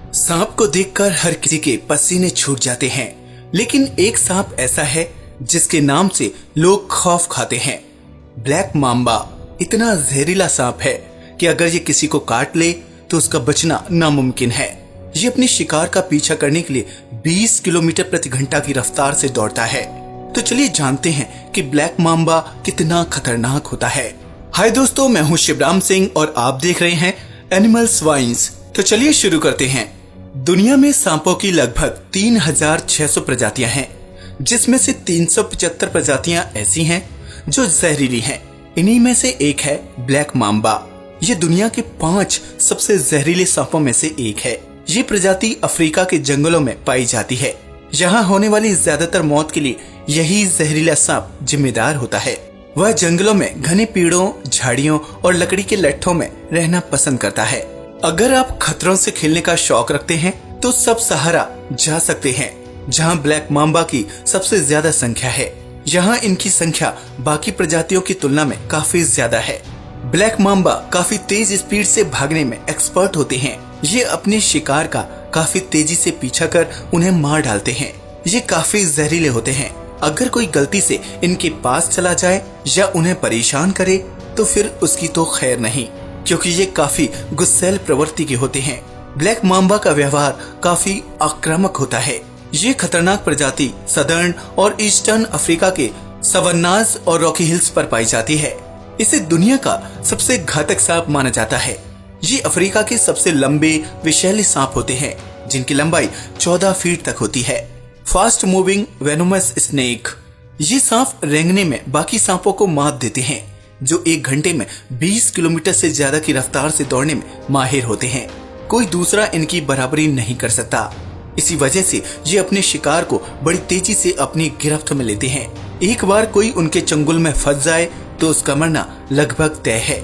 सांप को देखकर हर किसी के पसीने छूट जाते हैं, लेकिन एक सांप ऐसा है जिसके नाम से लोग खौफ खाते हैं। ब्लैक मांबा इतना जहरीला सांप है कि अगर ये किसी को काट ले तो उसका बचना नामुमकिन है। ये अपने शिकार का पीछा करने के लिए 20 किलोमीटर प्रति घंटा की रफ्तार से दौड़ता है। तो चलिए जानते हैं कि ब्लैक मांबा कितना खतरनाक होता है। हाय दोस्तों, मैं हूं शिवराम सिंह और आप देख रहे हैं एनिमल्स वाइन्स। तो चलिए शुरू करते हैं। दुनिया में सांपों की लगभग 3600 प्रजातियां हैं, जिसमें से 375 प्रजातियां ऐसी हैं जो जहरीली हैं। इन्हीं में से एक है ब्लैक मांबा। ये दुनिया के 5 सबसे जहरीले सांपों में से एक है। ये प्रजाति अफ्रीका के जंगलों में पाई जाती है। यहाँ होने वाली ज्यादातर मौत के लिए यही जहरीला सांप जिम्मेदार होता है। वह जंगलों में घने पेड़ों, झाड़ियों और लकड़ी के लट्ठों में रहना पसंद करता है। अगर आप खतरों से खेलने का शौक रखते हैं तो सब सहारा जा सकते हैं, जहाँ ब्लैक मांबा की सबसे ज्यादा संख्या है। यहाँ इनकी संख्या बाकी प्रजातियों की तुलना में काफी ज्यादा है। ब्लैक मांबा काफी तेज स्पीड से भागने में एक्सपर्ट होते हैं। ये अपने शिकार का काफी तेजी से पीछा कर उन्हें मार डालते हैं। ये काफी जहरीले होते हैं। अगर कोई गलती से इनके पास चला जाए या उन्हें परेशान करे तो फिर उसकी तो खैर नहीं, क्योंकि ये काफी गुस्सैल प्रवृत्ति के होते हैं। ब्लैक मांबा का व्यवहार काफी आक्रामक होता है। ये खतरनाक प्रजाति सदर्न और ईस्टर्न अफ्रीका के सवन्नास और रॉकी हिल्स पर पाई जाती है। इसे दुनिया का सबसे घातक सांप माना जाता है। ये अफ्रीका के सबसे लंबे विषैले सांप होते हैं, जिनकी लंबाई 14 फीट तक होती है। Fast moving venomous snake. ये सांप रेंगने में बाकी सांपों को मात देते हैं, जो 1 घंटे में 20 किलोमीटर से ज्यादा की रफ्तार से दौड़ने में माहिर होते हैं। कोई दूसरा इनकी बराबरी नहीं कर सकता। इसी वजह से ये अपने शिकार को बड़ी तेजी से अपनी गिरफ्त में लेते हैं। एक बार कोई उनके चंगुल में फंस जाए तो उसका मरना लगभग तय है।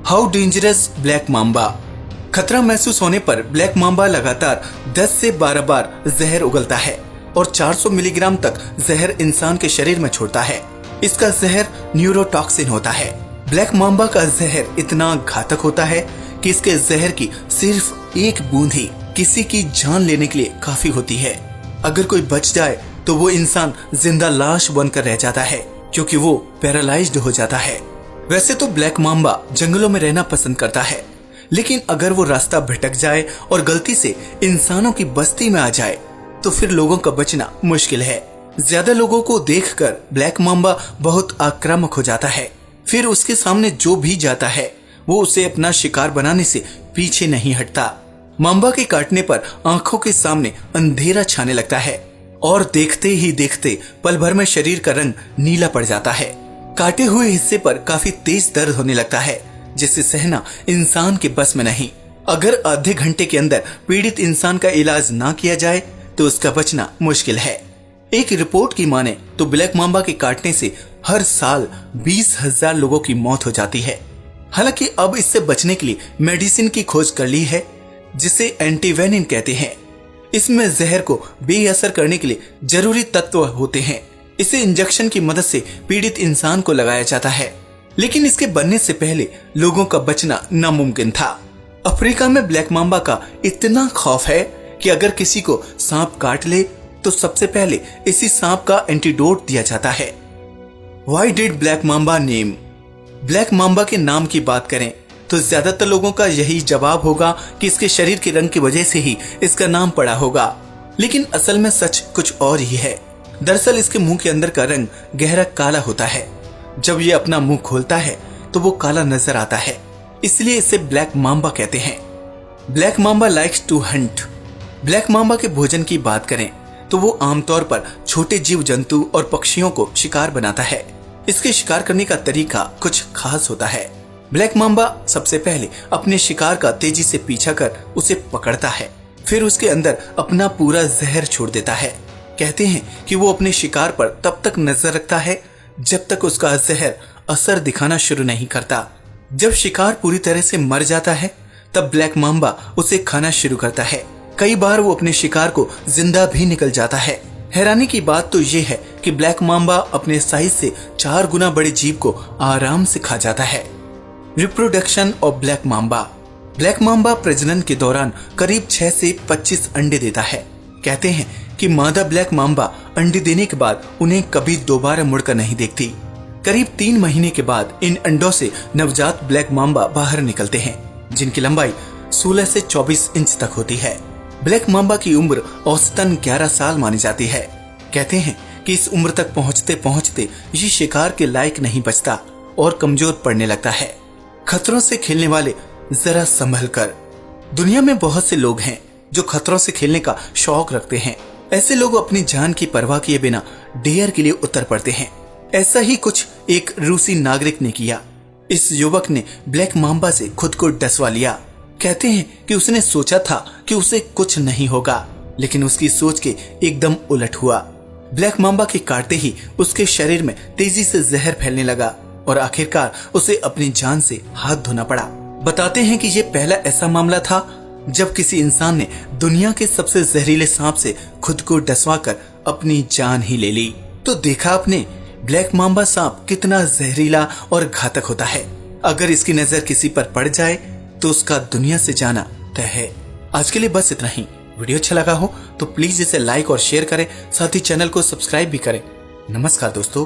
How dangerous black Mamba. खतरा महसूस होने पर ब्लैक मांबा लगातार 10 से 12 बार जहर उगलता है और 400 मिलीग्राम तक जहर इंसान के शरीर में छोड़ता है। इसका जहर न्यूरोटॉक्सिन होता है। ब्लैक मांबा का जहर इतना घातक होता है कि इसके जहर की सिर्फ 1 बूंद ही किसी की जान लेने के लिए काफी होती है। अगर कोई बच जाए तो वो इंसान जिंदा लाश बनकर रह जाता है, क्योंकि वो पैरालाइज्ड हो जाता है। वैसे तो ब्लैक मांबा जंगलों में रहना पसंद करता है, लेकिन अगर वो रास्ता भटक जाए और गलती से इंसानों की बस्ती में आ जाए तो फिर लोगों का बचना मुश्किल है। ज्यादा लोगों को देखकर ब्लैक मांबा बहुत आक्रामक हो जाता है। फिर उसके सामने जो भी जाता है वो उसे अपना शिकार बनाने से पीछे नहीं हटता। मांबा के काटने पर आंखों के सामने अंधेरा छाने लगता है और देखते ही देखते पल भर में शरीर का रंग नीला पड़ जाता है। काटे हुए हिस्से पर काफी तेज दर्द होने लगता है, जिसे सहना इंसान के बस में नहीं। अगर आधे घंटे के अंदर पीड़ित इंसान का इलाज ना किया जाए तो उसका बचना मुश्किल है। एक रिपोर्ट की माने तो ब्लैक मांबा के काटने से हर साल 20,000 लोगों की मौत हो जाती है। हालांकि अब इससे बचने के लिए मेडिसिन की खोज कर ली है, जिसे एंटीवेनिन कहते हैं। इसमें जहर को बेअसर करने के लिए जरूरी तत्व होते हैं। इसे इंजेक्शन की मदद से पीड़ित इंसान को लगाया जाता है, लेकिन इसके बनने से पहले लोगों का बचना नामुमकिन था। अफ्रीका में ब्लैक मांबा का इतना खौफ है कि अगर किसी को सांप काट ले तो सबसे पहले इसी सांप का एंटीडोट दिया जाता है। Why did black Mamba name. Black mamba के नाम की बात करें तो ज्यादातर लोगों का यही जवाब होगा कि इसके शरीर के रंग की वजह से ही इसका नाम पड़ा होगा, लेकिन असल में सच कुछ और ही है। दरअसल इसके मुंह के अंदर का रंग गहरा काला होता है। जब ये अपना मुंह खोलता है तो वो काला नजर आता है, इसलिए इसे ब्लैक मांबा कहते हैं। Black mamba likes to hunt. Black mamba के भोजन की बात करें तो वो आमतौर पर छोटे जीव जंतु और पक्षियों को शिकार बनाता है। इसके शिकार करने का तरीका कुछ खास होता है। ब्लैक मांबा सबसे पहले अपने शिकार का तेजी से पीछा कर उसे पकड़ता है, फिर उसके अंदर अपना पूरा जहर छोड़ देता है। कहते हैं कि वो अपने शिकार पर तब तक नजर रखता है जब तक उसका जहर असर दिखाना शुरू नहीं करता। जब शिकार पूरी तरह से मर जाता है तब ब्लैक मांबा उसे खाना शुरू करता है। कई बार वो अपने शिकार को जिंदा भी निकल जाता है। हैरानी की बात तो ये है कि ब्लैक मांबा अपने साइज से 4 गुना बड़े जीव को आराम से खा जाता है। Reproduction of black Mamba. Black Mamba प्रजनन के दौरान करीब 6 से 25 अंडे देता है। कहते हैं कि मादा ब्लैक मांबा अंडे देने के बाद उन्हें कभी दोबारा मुड़कर नहीं देखती। करीब 3 महीने के बाद इन अंडों से नवजात ब्लैक मांबा बाहर निकलते हैं, जिनकी लंबाई 16 से 24 इंच तक होती है। ब्लैक मांबा की उम्र औसतन 11 साल मानी जाती है। कहते हैं कि इस उम्र तक पहुंचते पहुंचते ये शिकार के लायक नहीं बचता और कमजोर पड़ने लगता है। खतरों से खेलने वाले जरा संभल कर। दुनिया में बहुत से लोग हैं जो खतरों से खेलने का शौक रखते हैं। ऐसे लोग अपनी जान की परवाह किए बिना डेयर के लिए उतर पड़ते हैं। ऐसा ही कुछ एक रूसी नागरिक ने किया। इस युवक ने ब्लैक मांबा से खुद को डसवा लिया। कहते हैं कि उसने सोचा था कि उसे कुछ नहीं होगा, लेकिन उसकी सोच के एकदम उलट हुआ। ब्लैक मांबा के काटते ही उसके शरीर में तेजी से जहर फैलने लगा और आखिरकार उसे अपनी जान से हाथ धोना पड़ा। बताते हैं कि यह पहला ऐसा मामला था जब किसी इंसान ने दुनिया के सबसे जहरीले सांप से खुद को डसवा कर अपनी जान ही ले ली। तो देखा आपने ब्लैक मांबा सांप कितना जहरीला और घातक होता है। अगर इसकी नजर किसी पर पड़ जाए तो उसका दुनिया से जाना तय है। आज के लिए बस इतना ही। वीडियो अच्छा लगा हो तो प्लीज इसे लाइक और शेयर करें, साथ ही चैनल को सब्सक्राइब भी करें। नमस्कार दोस्तों।